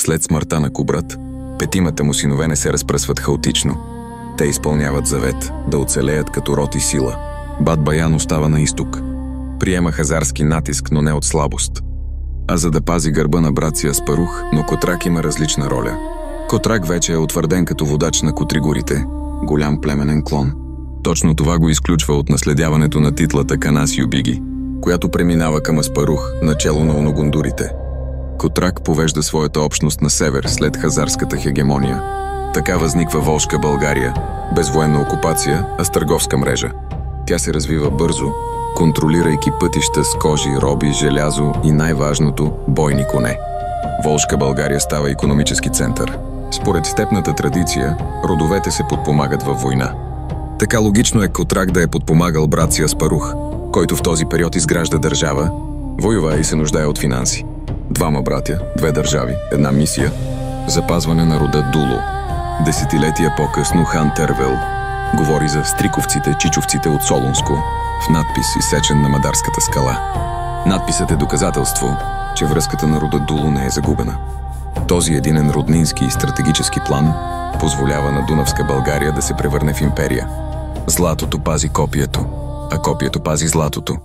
След смъртта на Кубрат, петимата му синове не се разпръсват хаотично. Те изпълняват завет да оцелеят като род и сила. Бат Баян остава на изток. Приема хазарски натиск, но не от слабост, а за да пази гърба на брат си Аспарух, но Котрак има различна роля. Котрак вече е утвърден като водач на котригурите, голям племенен клон. Точно това го изключва от наследяването на титлата Канасио Биги, която преминава към Аспарух, начело на оногундурите. Котрак повежда своята общност на север след хазарската хегемония. Така възниква Волжка България, без военна окупация, а с търговска мрежа. Тя се развива бързо, контролирайки пътища с кожи, роби, желязо и най-важното – бойни коне. Волжка България става икономически център. Според степната традиция, родовете се подпомагат във война. Така логично е Котрак да е подпомагал брат си Аспарух, който в този период изгражда държава, воюва и се нуждае от финанси. Двама братя, две държави, една мисия – запазване на рода Дуло. Десетилетия по-късно хан Тервел говори за стриковците, чичовците от Солунско в надпис, изсечен на Мадарската скала. Надписът е доказателство, че връзката на рода Дуло не е загубена. Този единен роднински и стратегически план позволява на Дунавска България да се превърне в империя. Златото пази копието, а копието пази златото.